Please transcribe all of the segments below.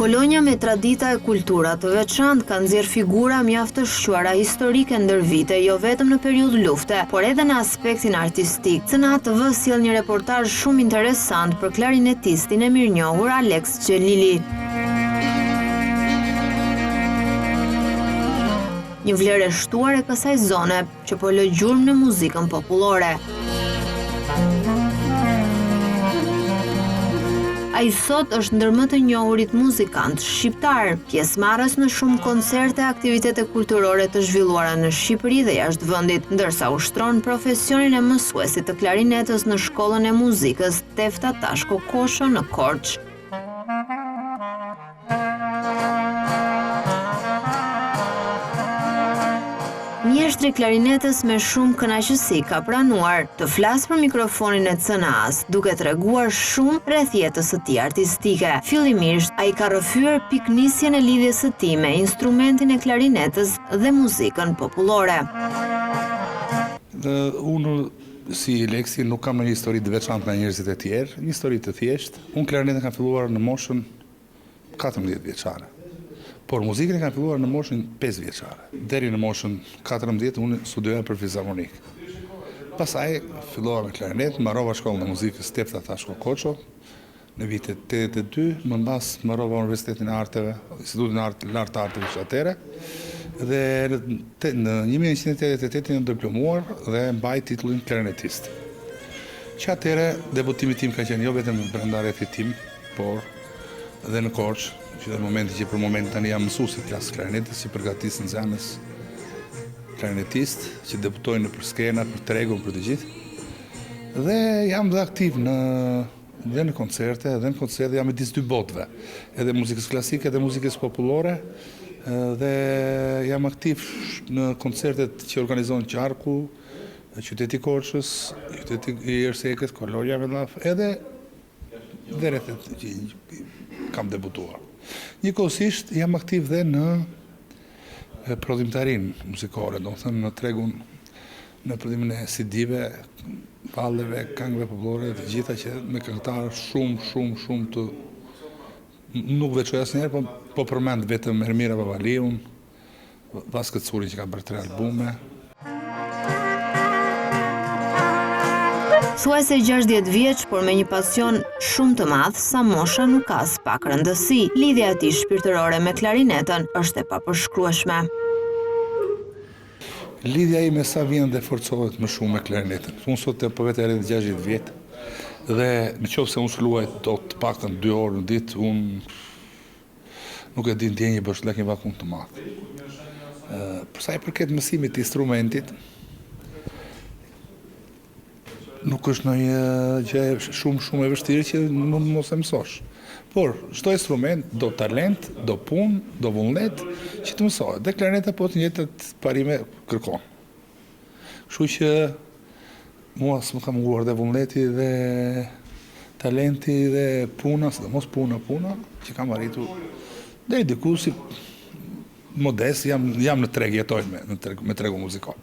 Kolonja me tradita e kultura të veçantë ka nxjerrë figura mjaft të shquara historike ndër vite, jo vetëm në periudhë lufte, por edhe në aspektin artistik. CNA TV sjell një reportazh shumë interesant për klarinetistin e mirënjohur Alex Xhelili. Një vlerë e shtuar e kësaj zone që po lë gjurmë në muzikën popullore. Ai sot është ndër më të njohurit muzikantë shqiptar, pjesëmarrës në shumë koncerte, aktivitete kulturore të zhvilluara në Shqipëri dhe jashtë vendit, ndërsa ushtron profesionin e mësuesit të klarinetës në Shkollën e Muzikës Tefta Tashko Kosho në Korçë. Mjeshtri klarinetës me shumë kënaqësi ka pranuar të flasë për mikrofonin e CNA-s, duke treguar shumë rreth jetës së tij artistike. Fillimisht, ai ka rrëfyer piknisjen e lidhjes së tij me instrumentin e klarinetës dhe muzikën popullore. Unë si Lexi nuk kam një histori të veçantë nga njerëzit e tjerë, një histori të thjeshtë. Unë klarinetën kam filluar në moshën 14 vjeçare. Por muzikën e kam filluar në moshën 5 vjeçare. Deri në moshën 14 unë studioja për fizharmonik. Pastaj fillova me klarinet, mbarova Shkollën e Muzikës Tefta Tashko Kosho në vitet 82, më mbas mbarova Universitetin e Arteve, Institutin e Lartë të Arteve që atëre, dhe në 1988 jam diplomuar dhe mbaj titullin klarinetist. Që atëre debutimi tim ka qenë jo vetëm brenda rrethit tim, por edhe në Korçë, që në momenti që për moment tani jam mësues i klasës klarinetës, që përgatis nxënës klarinetist, që debutojnë në për skena, për tregun, për të gjithë. Dhe jam dhe aktiv dhe në koncerte, jam midis dy botëve, edhe muzikës klasike, edhe muzikës popullore, dhe jam aktiv në koncertet që organizohen Qarku, qyteti Korçës, qyteti i Ersekës, Kolonja edhe rrethet që kam debutuar. Njëkohësisht jam aktiv dhe në prodhimtarin muzikore, do të thënë në tregun, në prodhimin e CD-ve, valleve, këngëve popullore, të gjitha që me këngëtarë shumë të nuk veçoj asnjëherë, po përmend vetëm Ermira Babaliun, Vaskët Curin që ka bërë 3 albume. Thuajse 60 vjeç, por me një pasion shumë të madh, sa mosha nuk ka as pak rëndësi. Lidhja e tij shpirtërore me klarinetën është e papërshkrueshme. Lidhja ime sa vjen dhe forcohet më shumë me klarinetën. Unë sot po vetë rreth 60 vjet dhe nëse unë luaj të paktën 2 orë në ditë, unë nuk e di ndjenjë një bërshllëk një vakum të madh. Për sa i përket mësimit të instrumentit, nuk është ndonjë gjë shumë e vështirë që mos e mësosh. Por çdo instrument do talent, do punë, do vullnet që të mësohet. Dhe klarineta po të njëjtat parime kërkon. Kështu që mua s'më ka munguar dhe vullneti dhe talenti dhe puna, sidomos puna që kam arritur deri diku si modest, jam në treg, jetoj me tregun muzikal.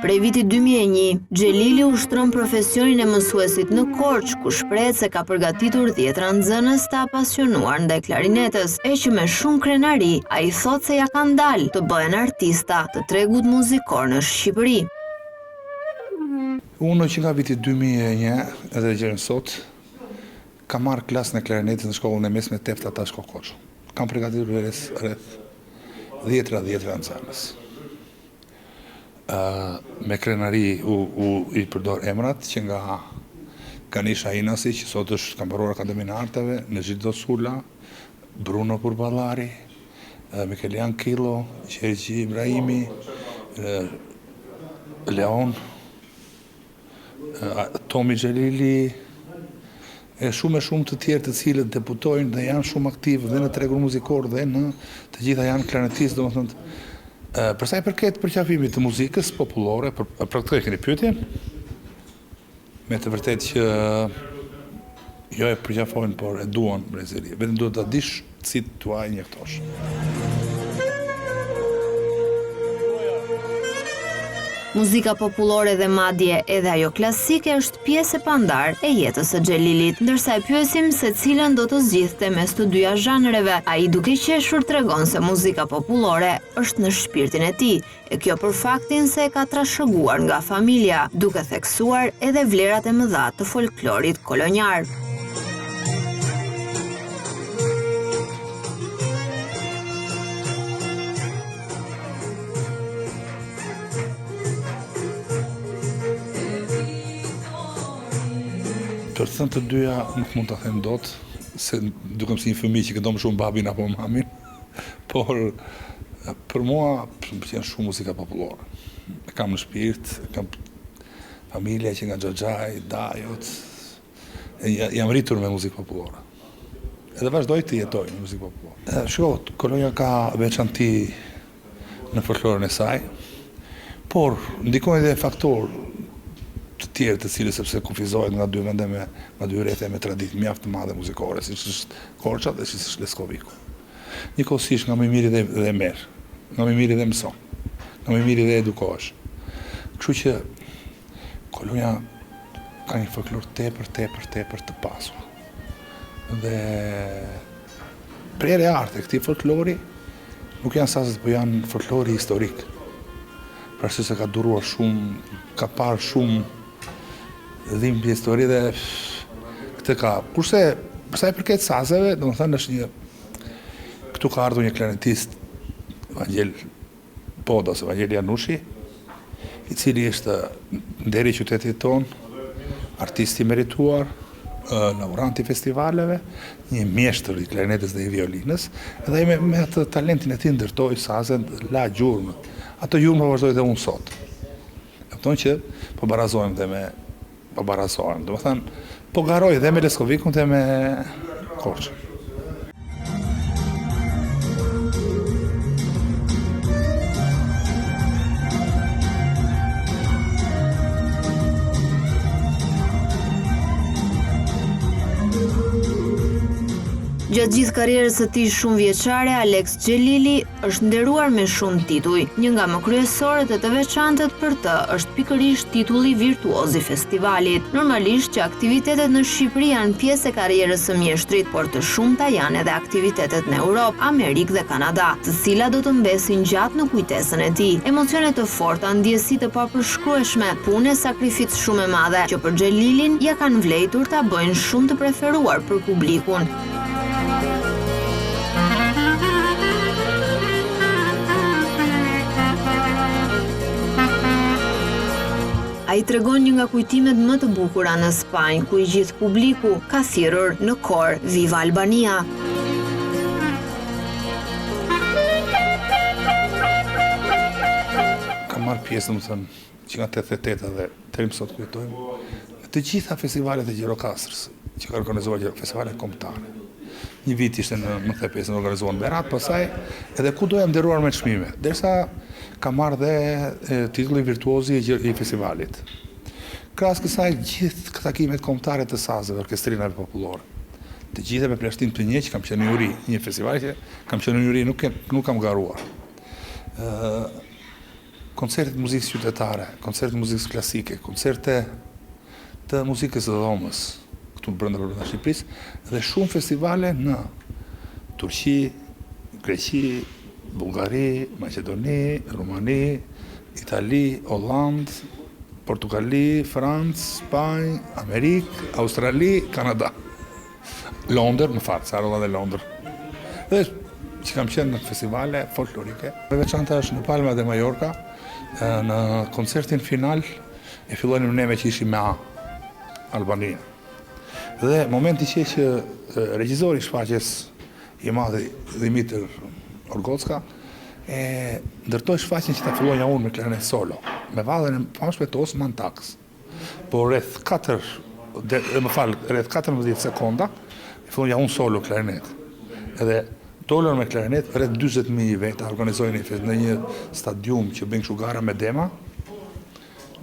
Prej vitit 2001, Xhelili ushtron profesionin e mësuesit në Korçë, ku shprehet se ka përgatitur 10 nxënës të apasionuar ndaj klarinetës, e që me shumë krenari, ai thot se ja kanë dalë të bëhen artista të tregut muzikor në Shqipëri. Unë që nga vitit 2001 edhe gjërën sot, kam marrë klasën e klarinetës në Shkollën e Mesme Tefta Tashko Kosho. Kam përgatitur rreth 10 nxënës. Me krenari i përdor emrat që nga Kanisha Inasi, që sot është ka mbaruar Akademinë e Arteve, Nezhido Sula, Bruno Purballari, Mikelian Kilo, Gjergji Ibrahimi, Leon, Tomi Xhelili, e shumë të tjerë të cilët debutojnë dhe janë shumë aktiv dhe në tregun muzikor dhe në të gjitha janë klarinetistë, domethënë. Përsa i përket përqafimit të muzikës popullore, për këtë e keni pyetje, me të vërtet që jo e përqafojnë, por e duan brezëri. Vetëm duhet ta dish si t'ua injektosh. Muzika popullore dhe madje edhe ajo klasike është pjesë e pandar e jetës së Xhelilit, ndërsa e pyesim se cilën do të zgjidhte mes të dyja zhanreve. Ai duke qeshur tregon se muzika popullore është në shpirtin e tij, e kjo për faktin se e ka trashëguar nga familja, duke theksuar edhe vlerat e mëdha të folklorit kolonjar. Për thënë të dyja nuk mund të them dot, se dukem si një fëmijë që këndon shumë babin apo mamin, por për mua më pëlqen shumë muzika popullore. E kam në shpirt, kam familja që nga Xhaxhaj, Dajot, jam rritur me muzikë popullore. Edhe vazhdoj të jetoj me muzikë popullore. Shiko, kolonja ka veçanti në folkloren e saj, por ndikojnë edhe faktor të tjerë të cilës sepse kufizohet nga dy vende me dy rrethë me traditë mjaft të madhe muzikore, siç është Korça dhe siç është Leskoviku. Njëkohësisht nga më i miri dhe merr, nga më i miri dhe mëson, nga më i miri dhe edukohesh. Kështu që kolonja ka një folklor tepër të pasur. Dhe prerë e arte këtij folklori nuk janë sazet, por janë folklori historik. Pra se ka duruar shumë, ka parë shumë dhimbje histori dhe këtë ka. Kurse sa i përket sazeve, domethënë është një këtu ka ardhur një klarinetist Vangel Podos, Vangel Janushi, i cili është nderi i qytetit ton, artist i merituar, lavorant i festivaleve, një mjeshtër i klarinetës dhe i violinës, edhe me atë talentin e tij ndërtoi sazen, la gjurmë. Ato gjurmë po vazhdoj dhe unë sot. Kupton që po barazojmë dhe me domethënë po garoj dhe me Leskovikun dhe me Korçën. Gjatë gjithë karrierës së tij shumë vjeçare, Alex Xhelili është nderuar me shumë tituj. Një nga më kryesorët e të veçantët për të është pikërisht titulli virtuoz i festivalit. Normalisht që aktivitetet në Shqipëri janë pjesë e karrierës së mjeshtrit, por të shumta janë edhe aktivitetet në Europë, Amerikë dhe Kanada, të cilat do të mbesin gjatë në kujtesën e tij. Emocione të forta, ndjesi të papërshkrueshme, punë, sakrificë shumë e madhe, që për Xhelilin ja kanë vlejtur ta bëjnë shumë të preferuar për publikun. Ai tregon një nga kujtimet më të bukura në Spanjë, ku i gjithë publiku ka thirrur në kor Viva Albania. Kam marrë pjesë, domethënë, që nga 88 dhe deri më sot kujtojmë, të gjitha festivalet e Gjirokastrës që ka organizuar festivalet kombëtare. Një vit ishte në 95 në organizuar në Berat, pastaj edhe ku do jam nderuar me çmime, derisa ka marrë dhe titulli virtuozi i festivalit. Krahas kësaj gjithë takimet kombëtare të sazeve, orkestrinave popullore. Të gjitha me plashtim të një që kam qenë në juri, një festival që kam qenë në juri, nuk kam garuar. Koncerte të muzikës qytetare, koncerte të muzikës klasike, koncerte të muzikës së dhomës, këtu brenda Shqipërisë, dhe shumë festivale në Turqi, Greqi, Bullgari, Maqedoni, Rumani, Itali, Holland, Portugali, Francë, Spanjë, Amerikë, Australi, Kanada. Londër, në fakt, sa rrolla dhe Londër. Dhe që kam qenë në festivale folklorike. E veçanta është në Palma dhe Majorka, në koncertin final e fillonim ne me që ishim me Albania. Dhe momenti që regjizori i shfaqjes i madh Dimitër Orgocka ndërtoi shfaqjen që ta filloja unë me klarinet solo, me vallën e pamshpëtos Mantax. Por rreth 14 sekonda filloja unë solo klarinet. Edhe dolën me klarinet rreth 40.000 veta, organizojnë në një stadium që bën kështu gara me dema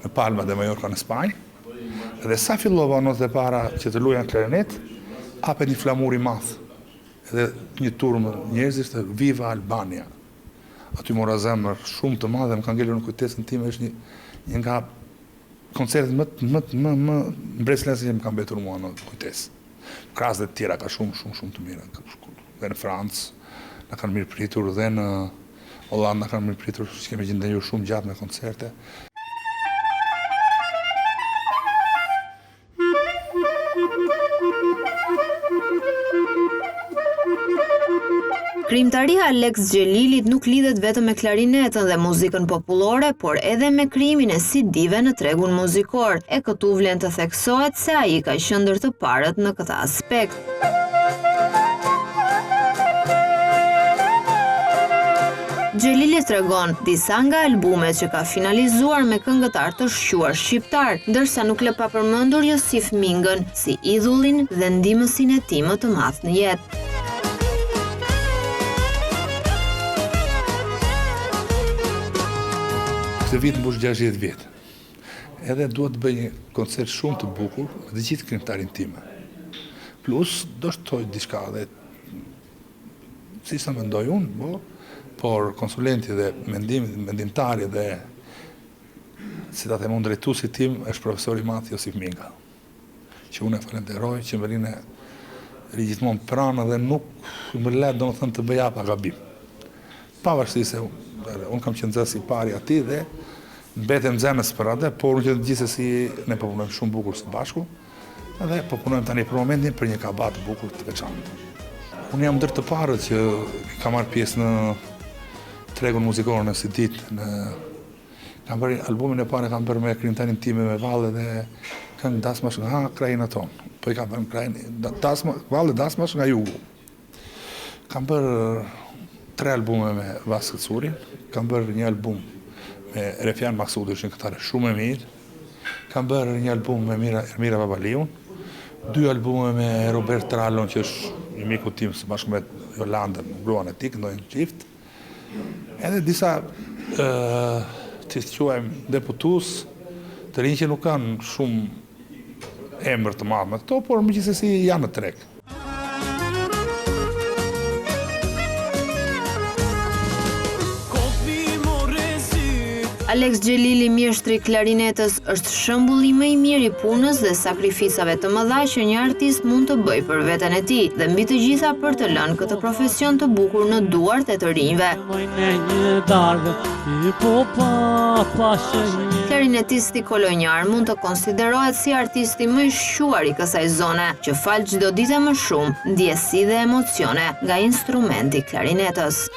në Palma de Mallorca në Spanjë. Dhe sa fillova notë e para që të luaja klarinet, hapet një flamur i madh. Edhe një turmë njerëzish të Viva Albania. Aty mora zemër shumë të madhe, më ka ngelur në kujtesën time, është një nga koncertet më mbretëresë që më kanë mbetur mua në kujtesë. Krahas të tjera ka shumë të mira. Dhe në Francë na kanë mirë pritur, dhe në Holland na kanë mirë pritur, që kemi gjendenjur shumë gjatë me koncerte. Krijimtaria Alex Xhelilit nuk lidhet vetëm me klarinetën dhe muzikën popullore, por edhe me krijimin e CD-ve në tregun muzikor. E këtu vlen të theksohet se ai ka qenë ndër të parët në këtë aspekt. Xhelili tregon disa nga albumet që ka finalizuar me këngëtar të shquar shqiptar, ndërsa nuk lë pa përmendur Josif Mingën si idhullin dhe ndihmësin e tij më të madh në jetë. Këtë vit mbush 60 vjet. Edhe duhet të bëj një koncert shumë të bukur me të gjithë këngëtarin time. Plus, do shtoj diçka dhe si sa mendoj unë, por konsulenti dhe mendimtari dhe si ta them unë drejtuesi tim është profesori i madh Josif Minga, që unë e falenderoj, që më rinë gjithmonë pranë dhe nuk më let domethënë të bëj apa gabim. Pavarësisht se unë kam qenë nxënës i pari atij dhe mbetem zemës për atë, por unë që gjithsesi ne po punojmë shumë bukur së bashku, dhe po punojmë tani për momentin për një kabat bukur të veçantë. Unë jam ndër të parët që kam marrë pjesë në tregun muzikor në CD. Kam bërë albumin e parë, kam bërë me krijimtarin time me Valle dhe këngë dasmash nga krajina tonë. Po i kam bërë krajin Valle dasmash nga jugu. Kam bërë 3 albume me Vaskët Surin, kam bërë një album me Refjan Maksudi, është një këngëtare shumë e mirë, kam bërë një album me Ermira Babaliun, 2 albume me Robert Trallon, që është një miku tim së bashku me Jolandën, gruan e tij, ndonjë çift. Edhe disa që quajmë deputus të rinj që nuk kanë shumë emër të madh me këto, por megjithësi janë në treg. Alex Xhelili, mjeshtri i klarinetës, është shembulli më i mirë i punës dhe sakrificave të mëdha që një artist mund të bëjë për veten e tij, dhe mbi të gjitha për të lënë këtë profesion të bukur në duart e të rinjve. Klarinetisti kolonjar mund të konsiderohet si artisti më i shquar i kësaj zone, që fal çdo ditë më shumë ndjesi dhe emocione nga instrumenti klarinetës.